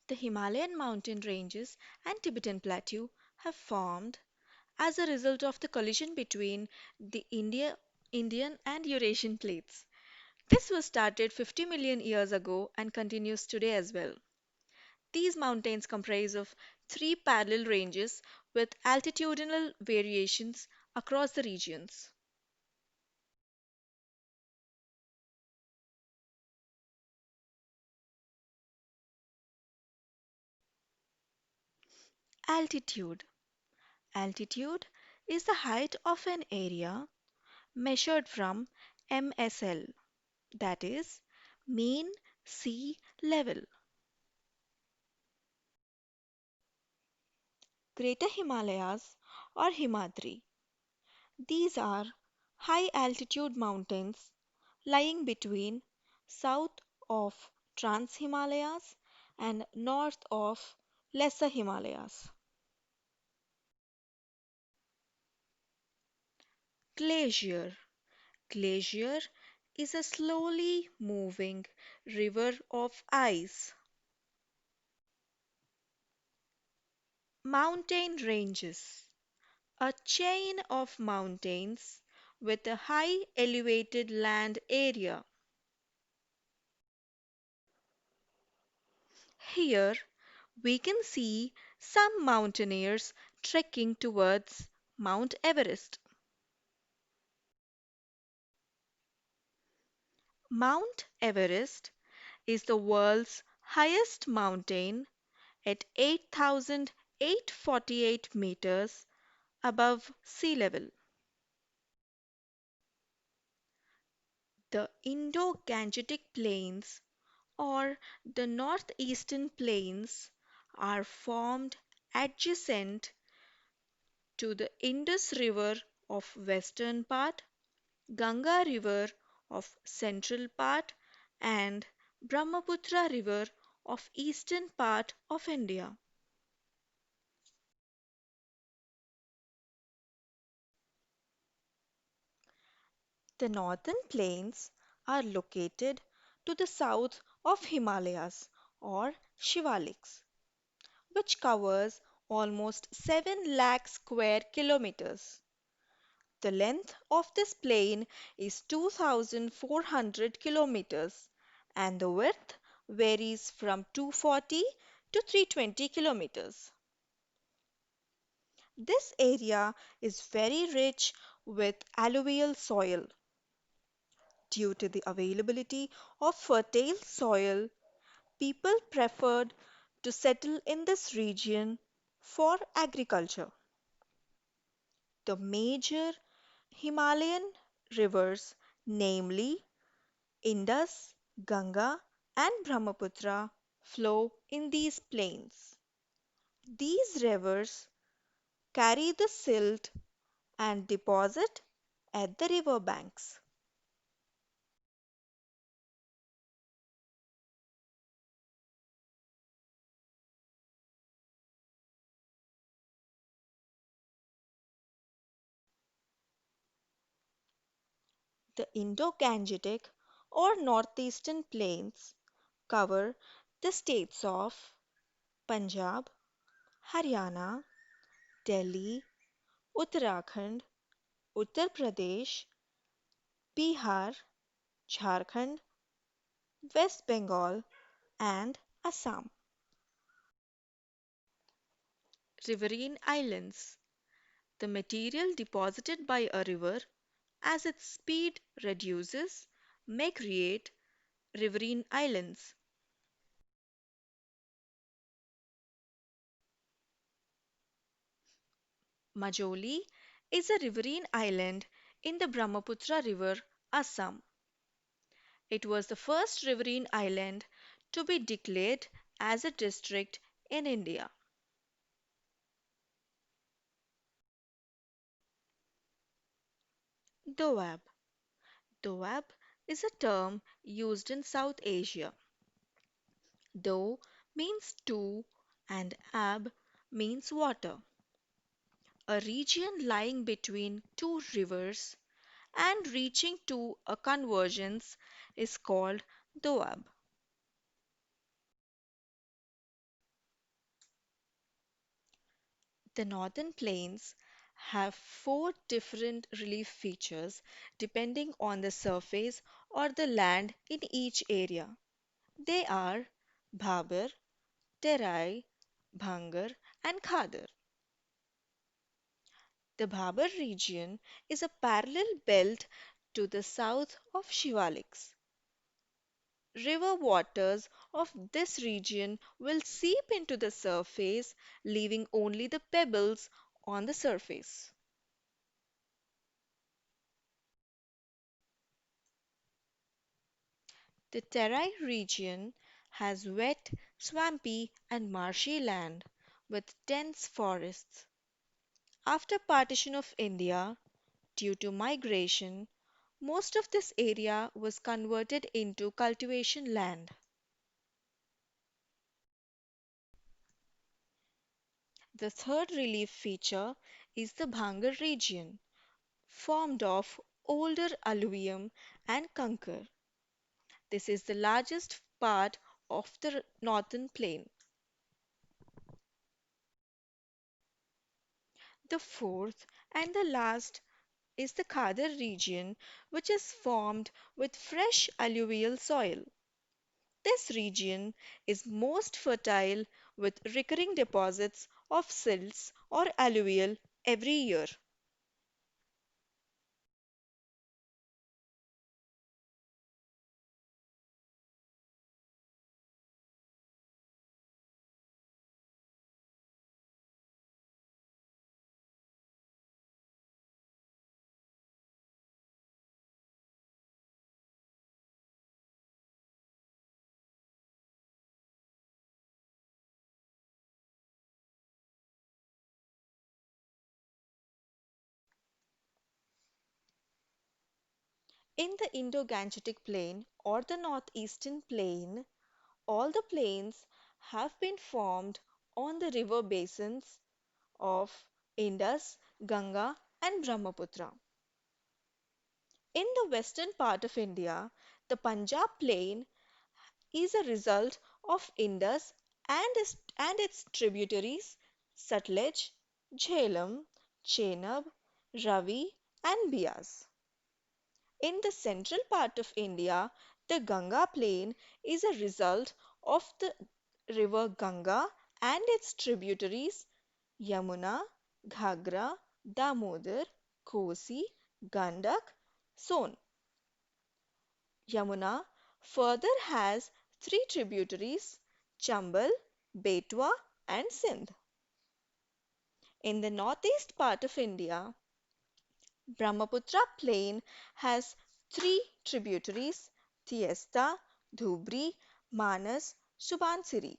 The Himalayan mountain ranges and Tibetan Plateau have formed as a result of the collision between the Indian and Eurasian plates. This was started 50 million years ago and continues today as well. These mountains comprise of three parallel ranges with altitudinal variations across the regions. Altitude. Altitude is the height of an area measured from MSL, that is, mean sea level. Greater Himalayas or Himadri. These are high altitude mountains lying between south of Trans Himalayas and north of Lesser Himalayas. Glacier. Glacier is a slowly moving river of ice. Mountain ranges. A chain of mountains with a high elevated land area. Here we can see some mountaineers trekking towards Mount Everest. Mount Everest is the world's highest mountain at 8,848 meters above sea level. The Indo-Gangetic Plains or the Northeastern Plains are formed adjacent to the Indus River of western part, Ganga River of central part, and Brahmaputra River of eastern part of India. The northern plains are located to the south of Himalayas or Shivaliks, which covers almost 7 lakh square kilometers. The length of this plain is 2,400 kilometers and the width varies from 240 to 320 kilometers. This area is very rich with alluvial soil. Due to the availability of fertile soil, people preferred to settle in this region for agriculture. The major Himalayan rivers, namely Indus, Ganga, and Brahmaputra, flow in these plains. These rivers carry the silt and deposit at the river banks. The Indo-Gangetic or Northeastern Plains cover the states of Punjab, Haryana, Delhi, Uttarakhand, Uttar Pradesh, Bihar, Jharkhand, West Bengal, and Assam. Riverine islands. The material deposited by a river as its speed reduces may create riverine islands. Majoli is a riverine island in the Brahmaputra River, Assam. It was the first riverine island to be declared as a district in India. Doab. Doab is a term used in South Asia. Do means two and ab means water. A region lying between two rivers and reaching to a convergence is called Doab. The northern plains have four different relief features depending on the surface or the land in each area. They are Bhabar, Terai, Bhangar, and Khadar. The Bhabar region is a parallel belt to the south of Shivaliks. River waters of this region will seep into the surface, leaving only the pebbles on the surface. The Terai region has wet, swampy, and marshy land with dense forests. After partition of India, due to migration, most of this area was converted into cultivation land. The third relief feature is the Bhangar region, formed of older alluvium and kankar. This is the largest part of the northern plain. The fourth and the last is the Khadar region, which is formed with fresh alluvial soil. This region is most fertile with recurring deposits of silts or alluvial every year. In the Indo-Gangetic Plain or the Northeastern Plain, all the plains have been formed on the river basins of Indus, Ganga, and Brahmaputra. In the western part of India, the Punjab Plain is a result of Indus and its tributaries Sutlej, Jhelum, Chenab, Ravi, and Bias. In the central part of India, the Ganga Plain is a result of the river Ganga and its tributaries Yamuna, Ghagra, Damodar, Kosi, Gandak, Son. Yamuna further has three tributaries Chambal, Betwa, and Sindh. In the northeast part of India, Brahmaputra plain has three tributaries Tiesta, Dhubri, Manas, Subansiri.